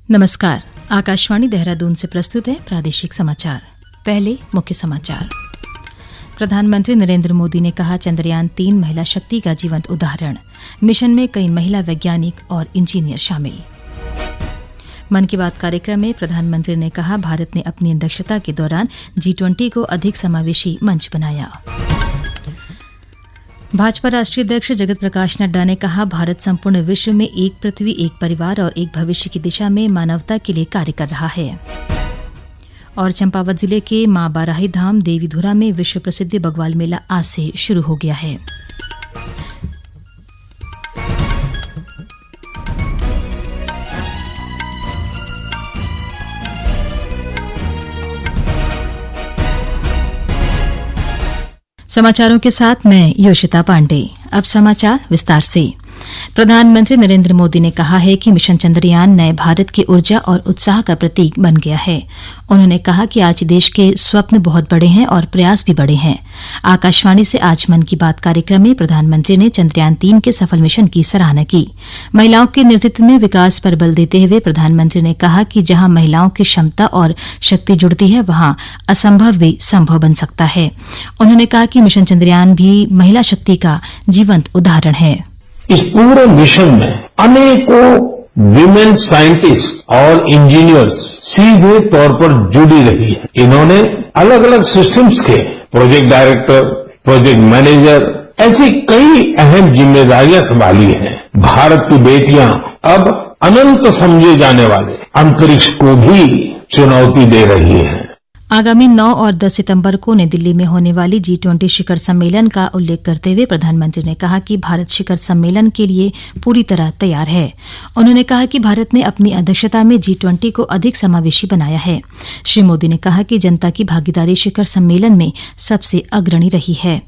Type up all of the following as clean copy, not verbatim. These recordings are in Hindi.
नमस्कार। आकाशवाणी देहरादून से प्रस्तुत है प्रादेशिक समाचार। पहले मुख्य समाचार। प्रधानमंत्री नरेंद्र मोदी ने कहा, चंद्रयान 3 महिला शक्ति का जीवंत उदाहरण। मिशन में कई महिला वैज्ञानिक और इंजीनियर शामिल। मन की बात कार्यक्रम में प्रधानमंत्री ने कहा, भारत ने अपनी अध्यक्षता के दौरान G20 को अधिक समावेशी मंच बनाया। भाजपा राष्ट्रीय अध्यक्ष जगत प्रकाश नड्डा ने कहा, भारत संपूर्ण विश्व में एक पृथ्वी, एक परिवार और एक भविष्य की दिशा में मानवता के लिए कार्य कर रहा है। और चंपावत जिले के मां बाराही धाम देवीधुरा में विश्व प्रसिद्ध बग्वाल मेला आज से शुरू हो गया है। समाचारों के साथ मैं योशिता पांडे। अब समाचार विस्तार से। प्रधानमंत्री नरेंद्र मोदी ने कहा है कि मिशन चंद्रयान नए भारत की ऊर्जा और उत्साह का प्रतीक बन गया है। उन्होंने कहा कि आज देश के स्वप्न बहुत बड़े हैं और प्रयास भी बड़े हैं। आकाशवाणी से आज मन की बात कार्यक्रम में प्रधानमंत्री ने चंद्रयान 3 के सफल मिशन की सराहना की। महिलाओं के नेतृत्व में विकास पर बल देते हुए प्रधानमंत्री ने कहा कि जहां महिलाओं की क्षमता और शक्ति जुड़ती है, वहां असंभव भी संभव बन सकता है। उन्होंने कहा कि मिशन चंद्रयान भी महिला शक्ति का जीवंत उदाहरण है। इस पूरे मिशन में अनेकों विमेन साइंटिस्ट और इंजीनियर्स सीधे तौर पर जुड़ी रही है। इन्होंने अलग अलग सिस्टम्स के प्रोजेक्ट डायरेक्टर, प्रोजेक्ट मैनेजर, ऐसी कई अहम जिम्मेदारियां संभाली हैं। भारत की बेटियां अब अनंत समझे जाने वाले अंतरिक्ष को भी चुनौती दे रही हैं। आगामी 9 और 10 सितंबर को नई दिल्ली में होने वाली G20 शिखर सम्मेलन का उल्लेख करते हुए प्रधानमंत्री ने कहा कि भारत शिखर सम्मेलन के लिए पूरी तरह तैयार है। उन्होंने कहा कि भारत ने अपनी अध्यक्षता में G20 को अधिक समावेशी बनाया है। श्री मोदी ने कहा कि जनता की भागीदारी शिखर सम्मेलन में सबसे अग्रणी रही है।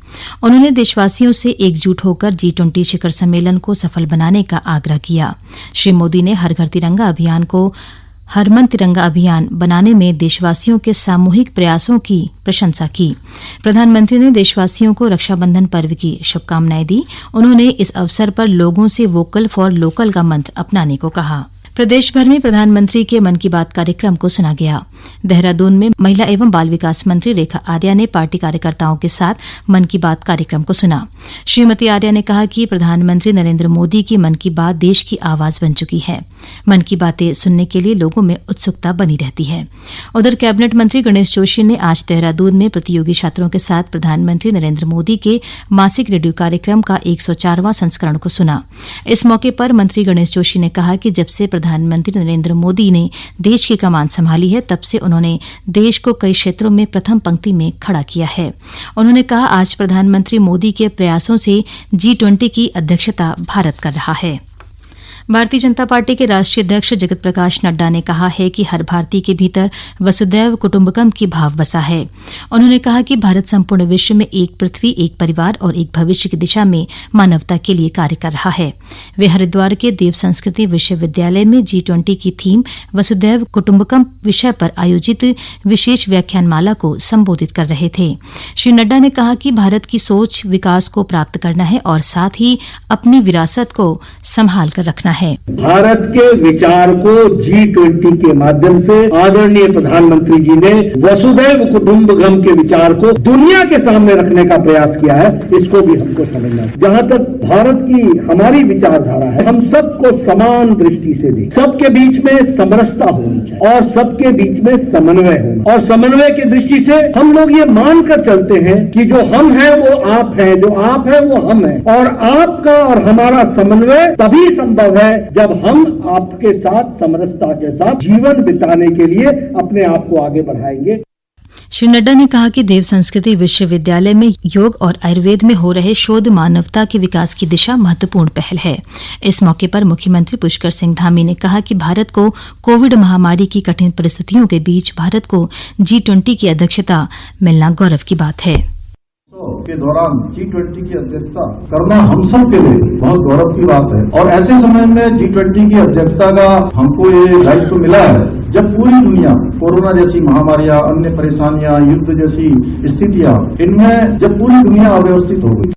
उन्होंने देशवासियों से एकजुट होकर G20 शिखर सम्मेलन को सफल बनाने का आग्रह किया। श्री मोदी ने हर घर तिरंगा अभियान को हर मन तिरंगा अभियान बनाने में देशवासियों के सामूहिक प्रयासों की प्रशंसा की। प्रधानमंत्री ने देशवासियों को रक्षाबंधन पर्व की शुभकामनाएं दी। उन्होंने इस अवसर पर लोगों से वोकल फॉर लोकल का मंत्र अपनाने को कहा। प्रदेश भर में प्रधानमंत्री के मन की बात कार्यक्रम को सुना गया। देहरादून में महिला एवं बाल विकास मंत्री रेखा आर्या ने पार्टी कार्यकर्ताओं के साथ मन की बात कार्यक्रम को सुना। श्रीमती आर्या ने कहा कि प्रधानमंत्री नरेंद्र मोदी की मन की बात देश की आवाज बन चुकी है। मन की बातें सुनने के लिए लोगों में उत्सुकता बनी रहती है। उधर कैबिनेट मंत्री गणेश जोशी ने आज देहरादून में प्रतियोगी छात्रों के साथ प्रधानमंत्री नरेंद्र मोदी के मासिक रेडियो कार्यक्रम का 104वां संस्करण को सुना। इस मौके पर मंत्री गणेश जोशी ने कहा कि जब से प्रधानमंत्री नरेंद्र मोदी ने देश की कमान संभाली है, तब से उन्होंने देश को कई क्षेत्रों में प्रथम पंक्ति में खड़ा किया है। उन्होंने कहा, आज प्रधानमंत्री मोदी के प्रयासों से G20 की अध्यक्षता भारत कर रहा है। भारतीय जनता पार्टी के राष्ट्रीय अध्यक्ष जगत प्रकाश नड्डा ने कहा है कि हर भारतीय के भीतर वसुधैव कुटुंबकम की भाव बसा है। उन्होंने कहा कि भारत संपूर्ण विश्व में एक पृथ्वी, एक परिवार और एक भविष्य की दिशा में मानवता के लिए कार्य कर रहा है। वे हरिद्वार के देव संस्कृति विश्वविद्यालय में G20 की थीम वसुधैव कुटुंबकम विषय पर आयोजित विशेष व्याख्यानमाला को संबोधित कर रहे थे। श्री नड्डा ने कहा कि भारत की सोच विकास को प्राप्त करना है और साथ ही अपनी विरासत को संभाल कर रखना है। भारत के विचार को G20 के माध्यम से आदरणीय प्रधानमंत्री जी ने वसुधैव कुटुंबकम के विचार को दुनिया के सामने रखने का प्रयास किया है। इसको भी हमको समझना है। जहां तक भारत की हमारी विचारधारा है, हम सबको समान दृष्टि से देखें, सबके बीच में समरसता होनी चाहिए और सबके बीच में समन्वय होना। और समन्वय की दृष्टि से हम लोग ये मानकर चलते हैं कि जो हम हैं वो आप हैं, जो आप हैं वो हम हैं, और आपका और हमारा समन्वय तभी संभव है जब हम आपके साथ समरसता के साथ जीवन बिताने के लिए अपने आप को आगे बढ़ाएंगे। श्री नड्डा ने कहा कि देव संस्कृति विश्वविद्यालय में योग और आयुर्वेद में हो रहे शोध मानवता के विकास की दिशा महत्वपूर्ण पहल है। इस मौके पर मुख्यमंत्री पुष्कर सिंह धामी ने कहा कि भारत को कोविड महामारी की कठिन परिस्थितियों के बीच भारत को G20 की अध्यक्षता मिलना गौरव की बात है। के दौरान G20 की अध्यक्षता करना हम सब के लिए बहुत गौरव की बात है। और ऐसे समय में G20 की अध्यक्षता का हमको ये दायित्व मिला है जब पूरी दुनिया कोरोना जैसी महामारियां, अन्य परेशानियां, युद्ध जैसी स्थितियां, इनमें जब पूरी दुनिया अव्यवस्थित हो गई।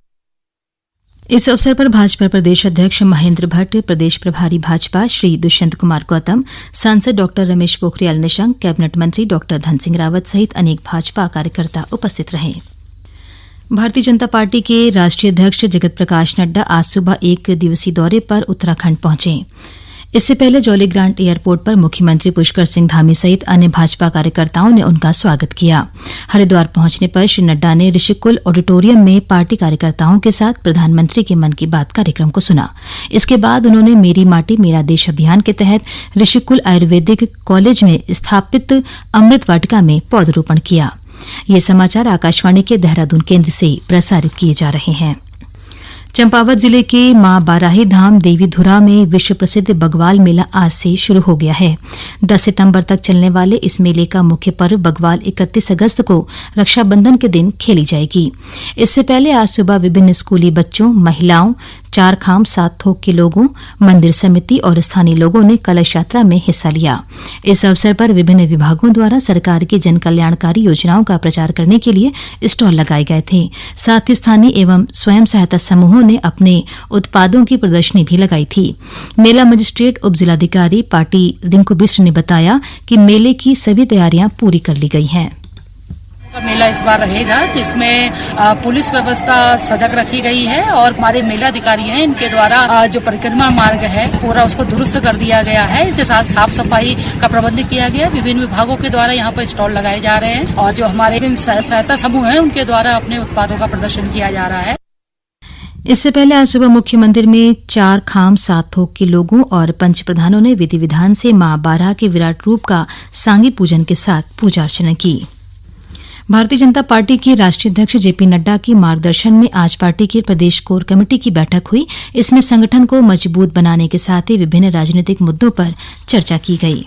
इस अवसर पर भाजपा प्रदेश अध्यक्ष महेंद्र भट्ट, प्रदेश प्रभारी भाजपा श्री दुष्यंत कुमार गौतम, सांसद डॉ रमेश पोखरियाल निशंक, कैबिनेट मंत्री डॉ धन सिंह रावत सहित अनेक भाजपा कार्यकर्ता उपस्थित रहे। भारतीय जनता पार्टी के राष्ट्रीय अध्यक्ष जगत प्रकाश नड्डा आज सुबह 1 दिवसीय दौरे पर उत्तराखंड पहुंचे। इससे पहले जौलीग्रांट एयरपोर्ट पर मुख्यमंत्री पुष्कर सिंह धामी सहित अन्य भाजपा कार्यकर्ताओं ने उनका स्वागत किया। हरिद्वार पहुंचने पर श्री नड्डा ने ऋषिकुल ऑडिटोरियम में पार्टी कार्यकर्ताओं के साथ प्रधानमंत्री के मन की बात कार्यक्रम को सुना। इसके बाद उन्होंने मेरी माटी मेरा देश अभियान के तहत ऋषिकुल आयुर्वेदिक कॉलेज में स्थापित अमृत वाटिका में पौधरोपण किया। ये समाचार आकाशवाणी के देहरादून केंद्र से प्रसारित किए जा रहे हैं। चंपावत जिले के मां बाराही धाम देवीधुरा में विश्व प्रसिद्ध बग्वाल मेला आज से शुरू हो गया है। 10 सितंबर तक चलने वाले इस मेले का मुख्य पर्व बग्वाल 31 अगस्त को रक्षाबंधन के दिन खेली जाएगी। इससे पहले आज सुबह विभिन्न स्कूली बच्चों, महिलाओं, 4 खाम 7 थोक के लोगों, मंदिर समिति और स्थानीय लोगों ने कलश यात्रा में हिस्सा लिया। इस अवसर पर विभिन्न विभागों द्वारा सरकार की जन कल्याणकारी योजनाओं का प्रचार करने के लिए स्टॉल लगाए गए थे। साथ ही स्थानीय एवं स्वयं सहायता समूहों ने अपने उत्पादों की प्रदर्शनी भी लगाई थी। मेला मजिस्ट्रेट उप जिलाधिकारी पार्टी रिंकू बिष्ट ने बताया कि मेले की सभी तैयारियां पूरी कर ली गई हैं। मेला इस बार रहेगा जिसमें पुलिस व्यवस्था सजग रखी गई है और हमारे मेला अधिकारी हैं, इनके द्वारा जो परिक्रमा मार्ग है पूरा उसको दुरुस्त कर दिया गया है। इसके साथ साफ सफाई का प्रबंध किया गया। विभिन्न विभागों के द्वारा यहाँ पर स्टॉल लगाए जा रहे हैं और जो हमारे विभिन्न सहायता समूह हैं उनके द्वारा अपने उत्पादों का प्रदर्शन किया जा रहा है। इससे पहले आज सुबह मुख्य मंदिर में 4 खाम 7 थोक के लोगों और पंच प्रधानों ने विधि विधान से मां बारह के विराट रूप का सांगी पूजन के साथ पूजा अर्चना की। भारतीय जनता पार्टी के राष्ट्रीय अध्यक्ष जेपी नड्डा के मार्गदर्शन में आज पार्टी की प्रदेश कोर कमेटी की बैठक हुई। इसमें संगठन को मजबूत बनाने के साथ ही विभिन्न राजनीतिक मुद्दों पर चर्चा की गई।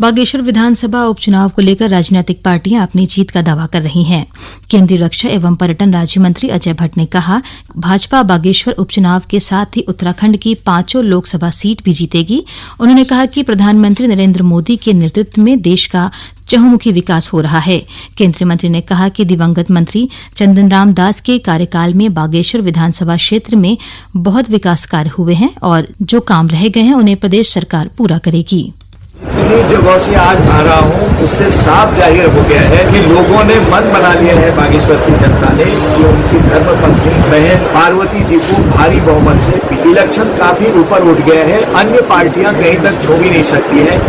बागेश्वर विधानसभा उपचुनाव को लेकर राजनीतिक पार्टियां अपनी जीत का दावा कर रही हैं। केंद्रीय रक्षा एवं पर्यटन राज्य मंत्री अजय भट्ट ने कहा, भाजपा बागेश्वर उपचुनाव के साथ ही उत्तराखंड की 5 लोकसभा सीट भी जीतेगी। उन्होंने कहा कि प्रधानमंत्री नरेंद्र मोदी के नेतृत्व में देश का चहुमुखी विकास हो रहा है। केंद्रीय मंत्री ने कहा कि दिवंगत मंत्री चंदन राम दास के कार्यकाल में बागेश्वर विधानसभा क्षेत्र में बहुत विकास कार्य हुए हैं और जो काम रह गए हैं उन्हें प्रदेश सरकार पूरा करेगी। इन्हीं जगहों से आज आ रहा हूँ, उससे साफ जाहिर हो गया है कि लोगों ने मन बना लिया है बागेश्वर की जनता ने कि उनकी धर्मपत्नी बहन पार्वती जी को भारी बहुमत से इलेक्शन काफी ऊपर उठ गया है। अन्य पार्टियां कहीं तक छू भी नहीं सकती है।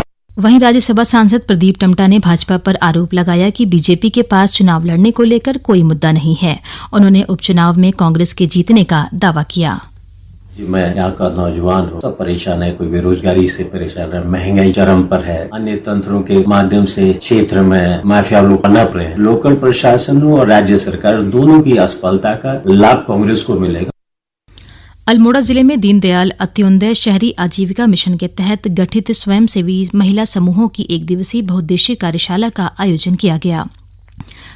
वहीं राज्यसभा सांसद प्रदीप टम्टा ने भाजपा पर आरोप लगाया कि बीजेपी के पास चुनाव लड़ने को लेकर कोई मुद्दा नहीं है। उन्होंने उपचुनाव में कांग्रेस के जीतने का दावा किया। मैं यहाँ का नौजवान हूँ, सब परेशान है, कोई बेरोजगारी से परेशान है, महंगाई चरम पर है, अन्य तंत्रों के माध्यम से क्षेत्र में माफिया लोग पनप रहे हैं। लोकल प्रशासन और राज्य सरकार दोनों की असफलता का लाभ कांग्रेस को मिलेगा। अल्मोड़ा जिले में दीनदयाल अंत्योदय शहरी आजीविका मिशन के तहत गठित स्वयंसेवी महिला समूहों की 1 दिवसीय बहुउद्देशीय कार्यशाला का आयोजन किया गया।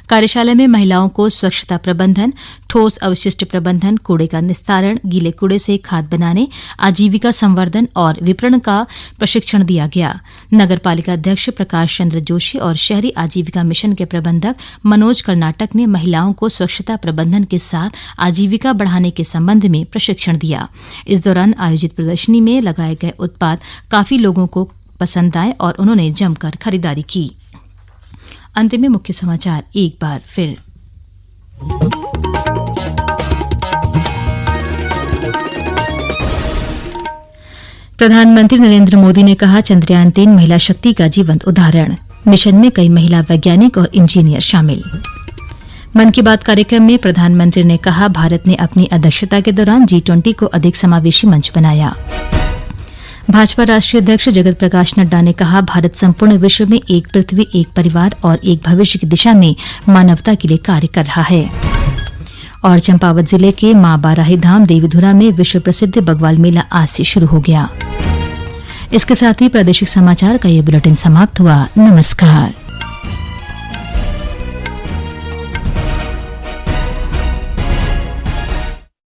कार्यशाला में महिलाओं को स्वच्छता प्रबंधन, ठोस अवशिष्ट प्रबंधन, कूड़े का निस्तारण, गीले कूड़े से खाद बनाने, आजीविका संवर्धन और विपणन का प्रशिक्षण दिया गया। नगर पालिका अध्यक्ष प्रकाश चंद्र जोशी और शहरी आजीविका मिशन के प्रबंधक मनोज कर्नाटक ने महिलाओं को स्वच्छता प्रबंधन के साथ आजीविका बढ़ाने के संबंध में प्रशिक्षण दिया। इस दौरान आयोजित प्रदर्शनी में लगाए गए उत्पाद काफी लोगों को पसंद आए और उन्होंने जमकर खरीदारी की। अंत में मुख्य समाचार एक बार फिर। प्रधानमंत्री नरेंद्र मोदी ने कहा, चंद्रयान 3 महिला शक्ति का जीवंत उदाहरण। मिशन में कई महिला वैज्ञानिक और इंजीनियर शामिल। मन की बात कार्यक्रम में प्रधानमंत्री ने कहा, भारत ने अपनी अध्यक्षता के दौरान G20 को अधिक समावेशी मंच बनाया। भाजपा राष्ट्रीय अध्यक्ष जगत प्रकाश नड्डा ने कहा, भारत संपूर्ण विश्व में एक पृथ्वी, एक परिवार और एक भविष्य की दिशा में मानवता के लिए कार्य कर रहा है। और चंपावत जिले के मां बाराही धाम देवीधुरा में विश्व प्रसिद्ध बग्वाल मेला आज से शुरू हो गया। इसके साथ ही प्रादेशिक समाचार का ये बुलेटिन समाप्त हुआ। नमस्कार।